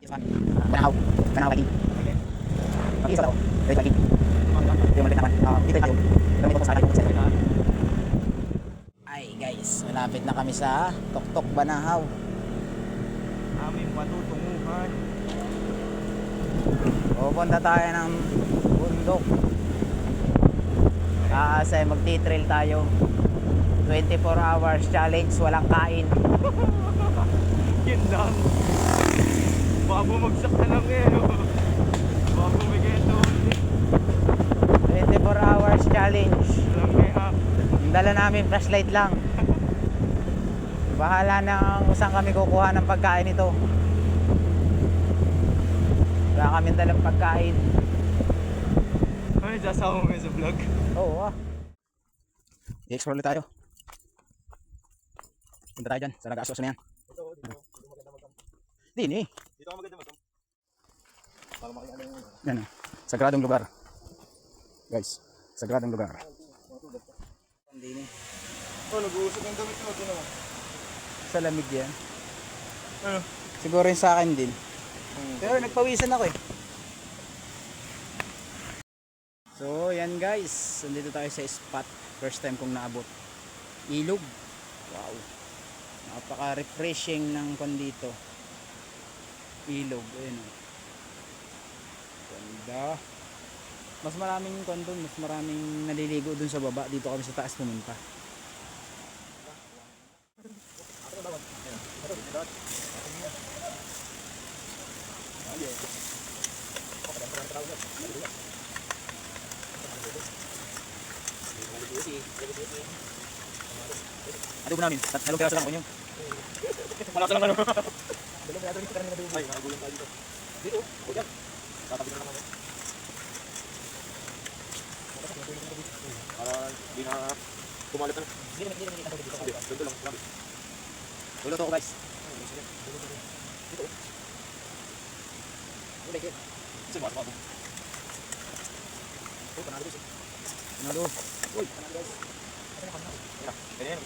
Banahaw. Banahaw hiking. Mag-isa daw. Ready hiking. Yung malapit naman. Dito tayo. Gamit ko sa akin. Ay guys, malapit na kami sa Tuktok Banahaw. Aming patutunguhan. Pupunta tayo ng bundok. Kasi magti-trail tayo. 24 hours challenge, walang kain. Yun lang. Baka bumagsak na lang eh. Baka bumigay ito. 24 hours challenge. Alam eh ah. Yung dala namin flashlight lang. Bahala na kung saan kami kukuha ng pagkain ito. Wala kami dalang pagkain. Ay, sasama mo sa vlog. Oo ah. I-explore ulit tayo. Punta tayo dyan sa nag-aaswas na yan. Dini. Dito ka maganda mag-camp. Para makikita yung Yan ah. Sagradong lugar. Guys, sagradong lugar. Dini. Oh, nag-uusap ng damit mo. Ito Sa lamig yan. Ano? Siguro yung sa akin din. Pero nagpawisan ako eh. So yan guys, nandito tayo sa spot. First time kong naabot. Ilog. Wow. Napaka-refreshing ng kon dito. Ilog. Ayun o. Ganda. Mas maraming kon doon. Mas maraming naliligo dun sa baba. Dito kami sa taas pumunta. Adobo namin. Halong peraso lang ako nyo. Malasa lang ano. Ay, nagulong tayo dito. Dito? O dyan. Tatabi na naman. Para di na kumalit na. Dito lang. Dito lang. Grabe. Luluto ko guys. Dito. Ulit yun. Kasi bata ako. Uy, panalo guys. Panalo. Uy, panalo guys. Ganyan.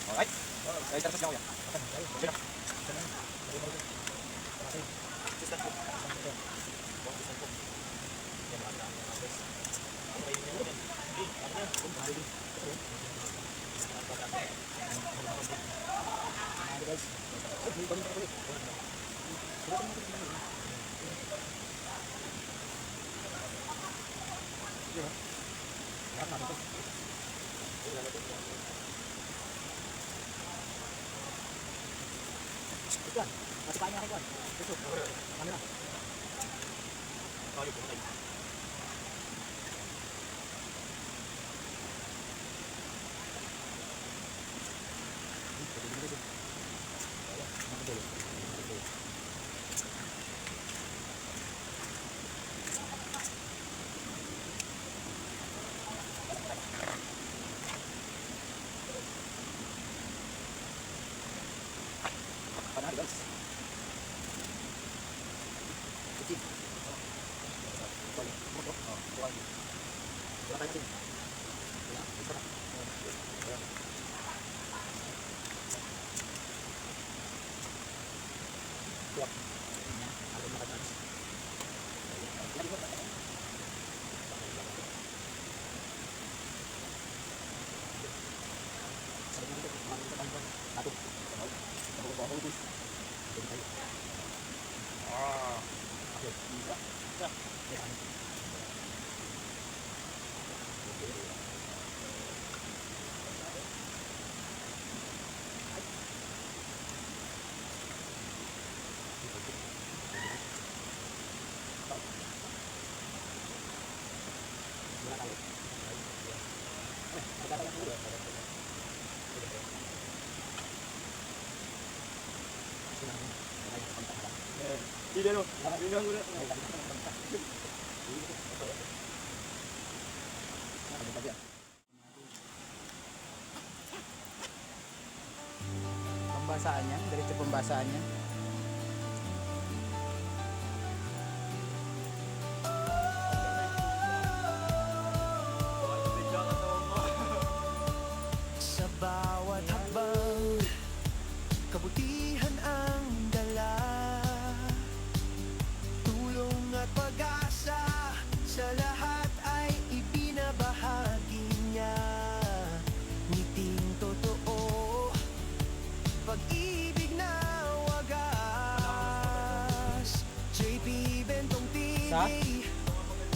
Alright. Ay, tapos na ako yan. Okay na. Kuan, masih banyak kan kuan. Besok. Kamera. Tayo po tayo. Panalo guys. Kecil. Hindi no. Tingnan mo na. Pambasaan yan, diretso pambasaan yan. Sa?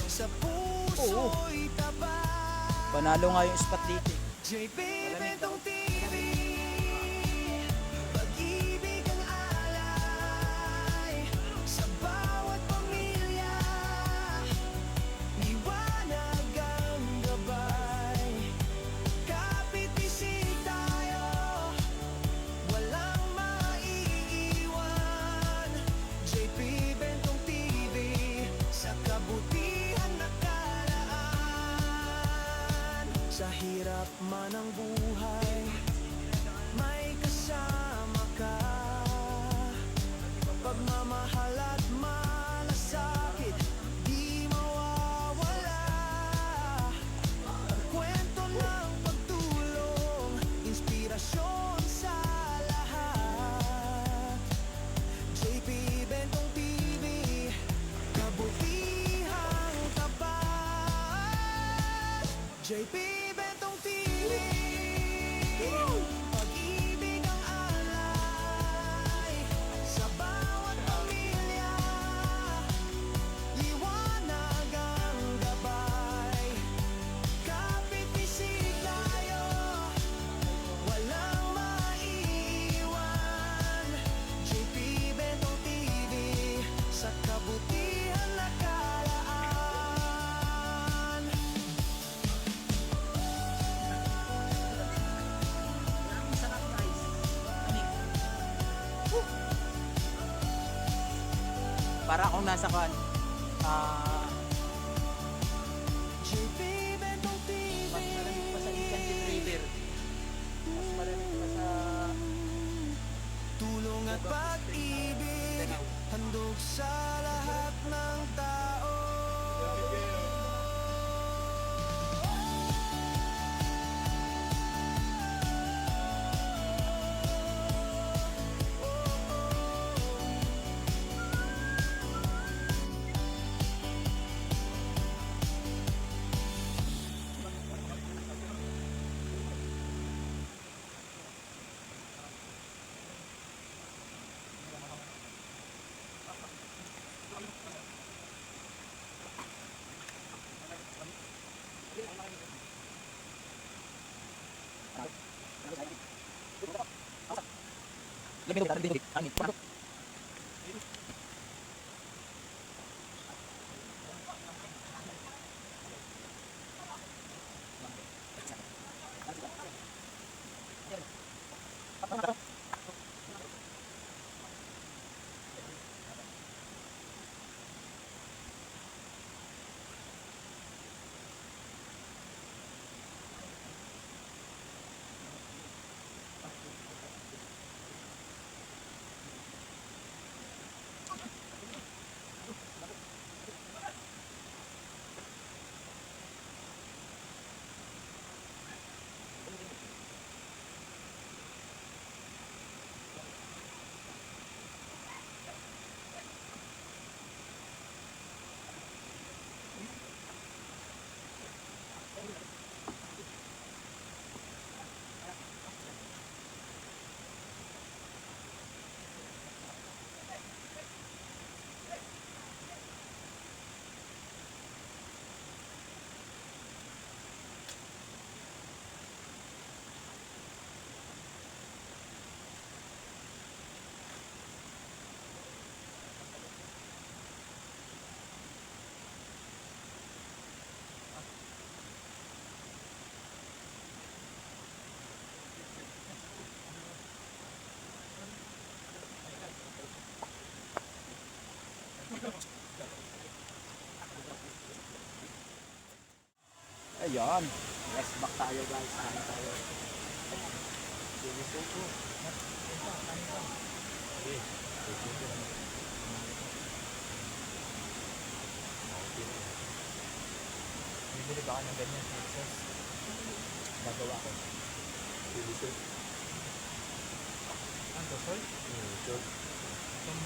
Sa puso'y tapat. Panalo nga yung spot dito. JP Bentong TV, pag-ibig ang alay sa bawat pamilya, liwanag ang gabay, kapit-bisig tayo, walang maiiwan. JP Bentong TV, sa kabutihan nakalaan. Sa hirap man ang buhay, may kasama ka. Pagmamahal at malasakit, di mawawala. Ang kwento ng pagtulong, inspirasyon sa lahat. JP Bentong TV, kabutihang tapat. JP Bentong TV, pag-ibig ang alay sa bawat pamilya, liwanag ang gabay, kapit-bisig tayo, walang maiiwan. JP Bentong TV, sa kabutihan nakalaan. Para akong nasa kan. JP Bentong TV, Mas malamig pa sa Enchanted River. Mas malamig pa sa... tulong at pag-ibig, handog sa lahat ng tao. Lebih dulu, lebih dulu. Angin. Ayan. Let's back tayo guys. Kain tayo. Bibili ba ka ng ganyan? Excess. Gagawa ko. Chili sauce. Ano, salt? Salt. Itong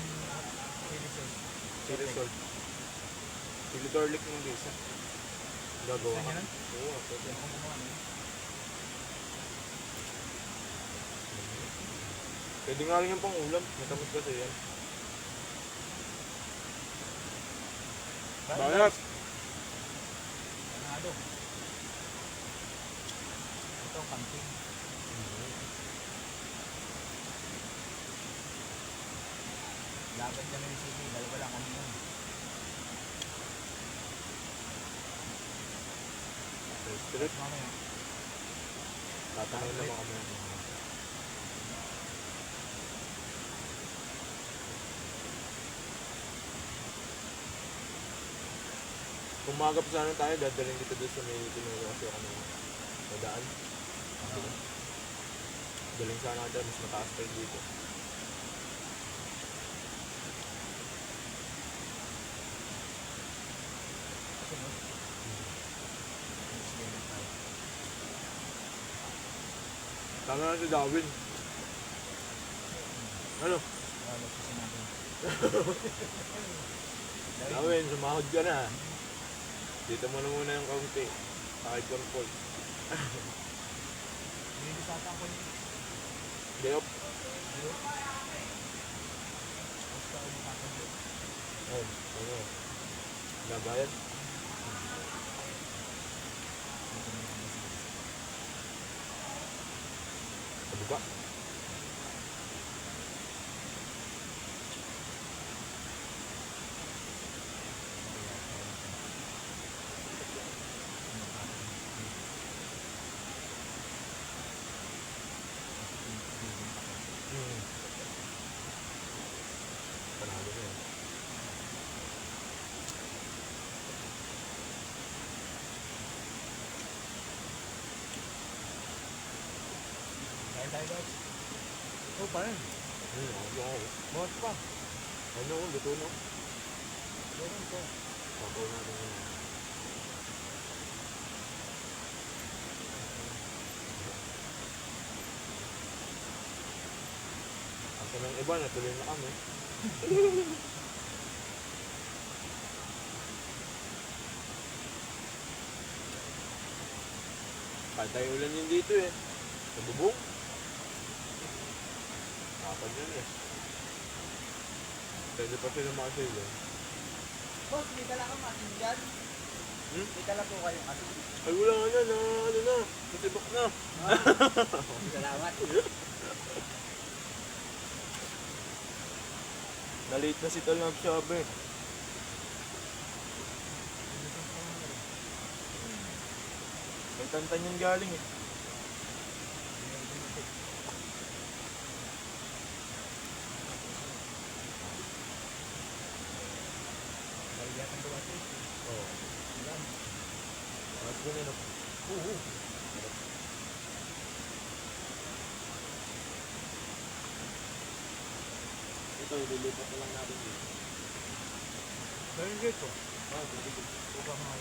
chili sauce. Chili salt. Chili garlic yung isa. Gagawa Saan ka. yan? Oo, pwede. Ako gumawa niya. Pwede nga rin yung pang ulam. Matamis kasi yan. Banat! Panalo. Ito ang camping. Laban kami ng city, dalawa lang kami nun. Street. Mamaya. Tatanayin naman kami. Kung magap sana tayo, dadaling dito doon sa may tinuro kasi ako sa daan. Daling sana dyan, mas mataas pa yun dito. Sunod. Tama na si Darwin. Ano? Wala sa sinabi. Darwin, sumahod ka na. Dito mo na muna yung kaunti. Kahit control. Binibisata ko niya. Diop. Basta umakakon yun. Oh, ano? Nabayad? Ano ba? Panalo na yan. Kaya tayo guys. Oo pa rin. Oo. Buhat pa. Ano, luto na. Meron ko. Sabaw natin yun. Asa ng iba, natuloy na kami. Patay ulan yun dito eh. Sa bubong. Kapan yun eh. Pwede pa sila makasilo. Boss, may dala kang asin dyan? Hmm? May dala po kayong asin. Ay wala nga na, ano na. Matibak na. Salamat. Nalate na si Tal nagsabi. May tantan yung galing eh. Baliatan ko asin. Oo. Mas ganyan ako. Oo. Ito, ililipat na lang natin dito. Meron dito. Ah, dito. Upang mga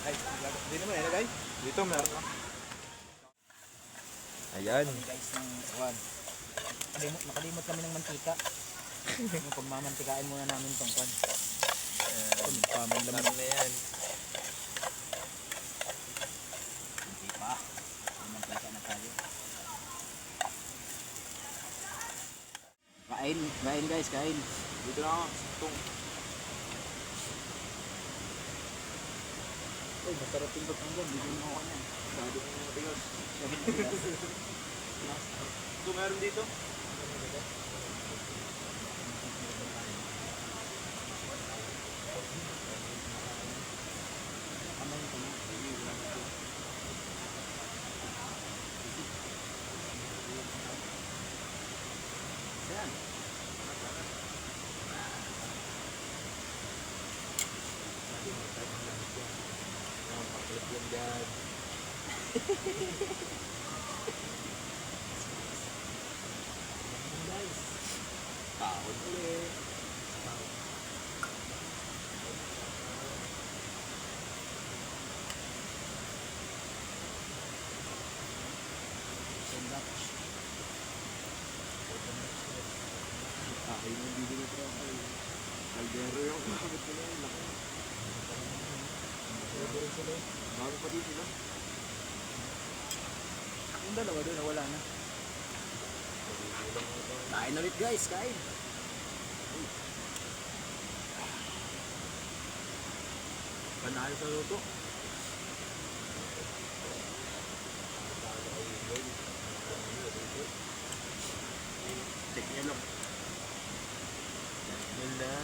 Ay, di naman eh, guys. Dito meron. Ayan. Kami guys ng one. Nakalimot kami ng mantika. Yung pagmamantikain muna namin tong kwan. Paman laman. na yan. Hindi pa. Mantika na tayo. Kain guys, kain. Dito na ako. Itong. Uy, masarap yung pagkanggan. Bigyan mo ako niyan. Sabi ko yung matigas. Last. Ito meron dito. Kamay ko na. Saan? Paklit yan dyan. Guys. Taon ulit. Sandwich. Yung bibili Pero yung kapit ko na yun, laki. Bago pa dito lang. Yung dalawa doon, nawala na. Kain ulit guys, kain. Panalo sa luto. Check nyo lang. Wala.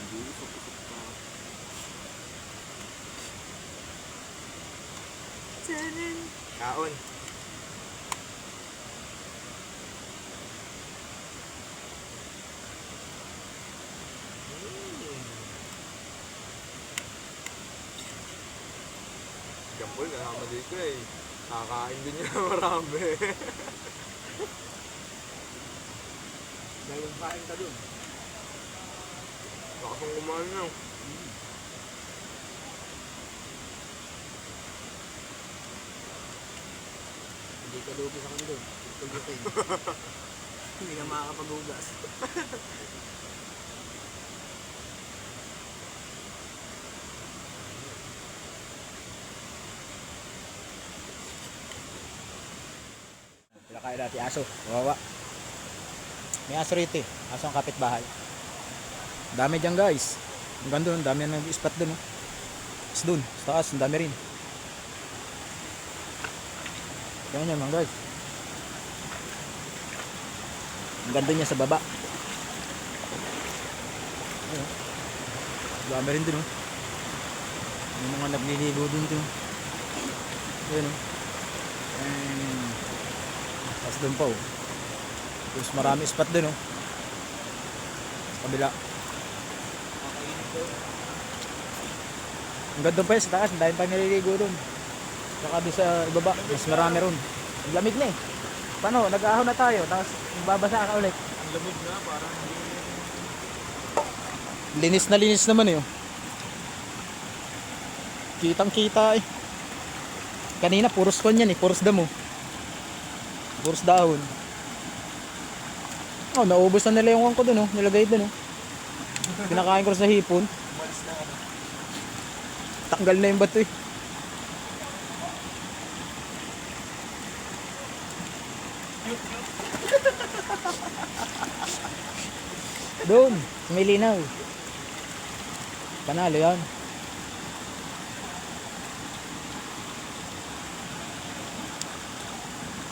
Hindi, usok-usok pa. Kaon. Jampol, kasama dito eh. Kakain din niya marami. Dahil kain ka doon. Baka pang kumain na. Hindi ka lugi sa kanya doon. Tugutin. Hindi ka makakapag-ugas. Pinakain natin aso. Wawa. May aso rito eh. Aso ang kapitbahay. Dami dyan guys. Ang ganda doon. Dami na nag-spot doon. Tapos doon. Sa taas. Ang dami rin. Yan yan mga guys. Ang ganda niya sa baba. Ayun. Dami rin doon. Yung mga nagliligo doon doon. Ayun o. Tapos doon pa o. Tapos marami spot doon o. Sa kabila. Ang ganda pa yun sa taas. Ang dahil pa naliligo doon. Saka doon sa ibaba. Mas marami ron. Ang lamig na eh. Paano? Nag-ahon na tayo. Tapos magbabasa ka ulit. Ang lamig na, parang Linis na linis naman eh. Oh. Kitang kita eh. Kanina puros kon yan eh. Puros damo. Puros dahon. Oh, naubos na nila yung ko dun oh. Nilagay dun oh. Pinakain ko sa hipon. Tanggal na yung bato eh. Doon, may linaw. Panalo yan.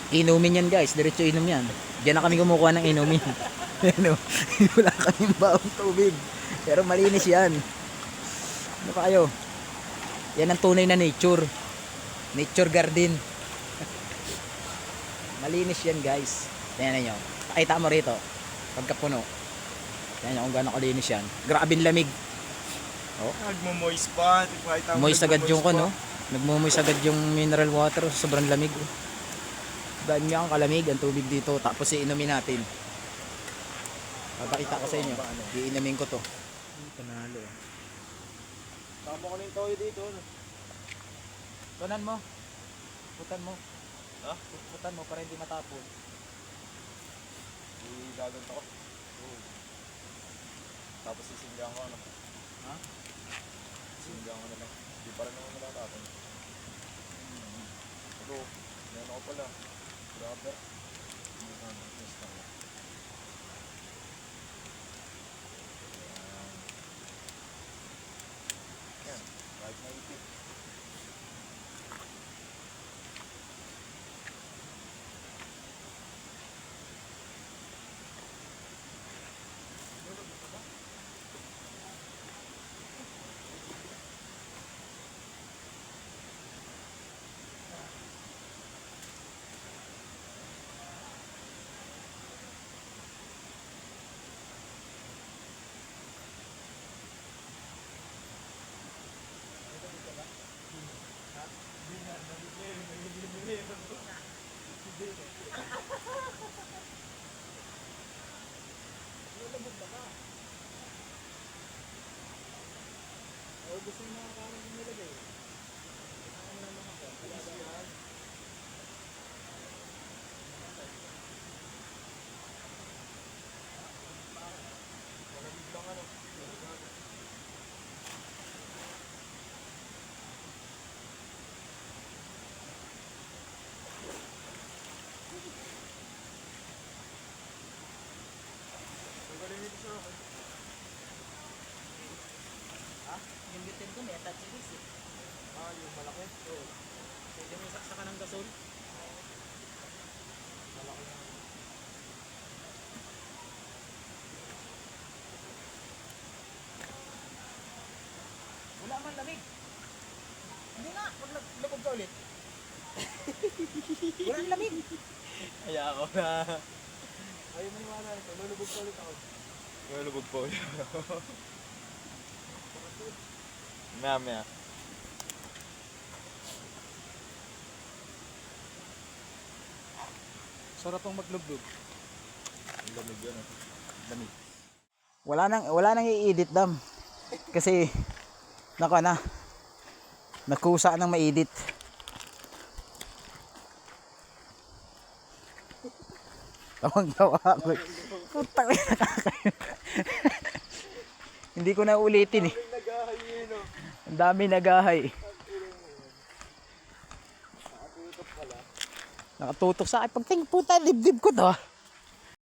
Inumin yan guys, diretso inom yan. Diyan na kami kumukuha ng inumin. Ano, wala kaming baong tubig. Pero malinis yan. Ano pa kayo? Yan ang tunay na nature. Nature garden. Malinis yan guys. Tingnan nyo. Pakita mo rito. Pagkapuno. Tingnan nyo kung gano'ng kalinis yan. Grabing lamig. Oh. Nagmo-moist pa. Moist agad yung no? Nagmo-moist agad yung mineral water. Sobrang lamig. Oh. Ganyan ang kalamig ang tubig dito. Tapos iinumin natin. Papakita ko sa inyo. Iinumin ko to. Panalo. Tama ko na yung toyo dito. Tunan mo. Putan mo. Ha? Putan mo para hindi matapon. Ilagan ako. Tapos sisindihan ko ano. Ha? Sisindihan ko na lang. Hindi pa rin ako natatapon. Ito, meron ako pala. Grabe. Hindi na mag-test ako. Yan. Kahit na ipit. Gusto mo mga kanan yung nilagay. Ano na mga ko? Malamig lang ano. Yung butin ko may attach series eh. Ah, yung malaki. Oo. Pwede mo saksakan ng gasol. Malaki na. Wala man lamig. Hindi nga, pag lumog ka ulit. Walang lamig. Kaya ako na. Ayaw maniwala ito. Lulubog pa ulit ako. Malubog po ulit. Maya. Sarap ang maglublob. Ang lamig yan. Lamig. Wala nang i-edit dam. Kasi nako na. Nakusa nang ma-edit. Tawang-tawa ako. Putang ina nakakayo. Hindi ko na ulitin eh. Nagahay yun, no? Ang dami nagahay. Nakatutok pala. Nakatutok sa akin. Pagting puta, dibdib ko to.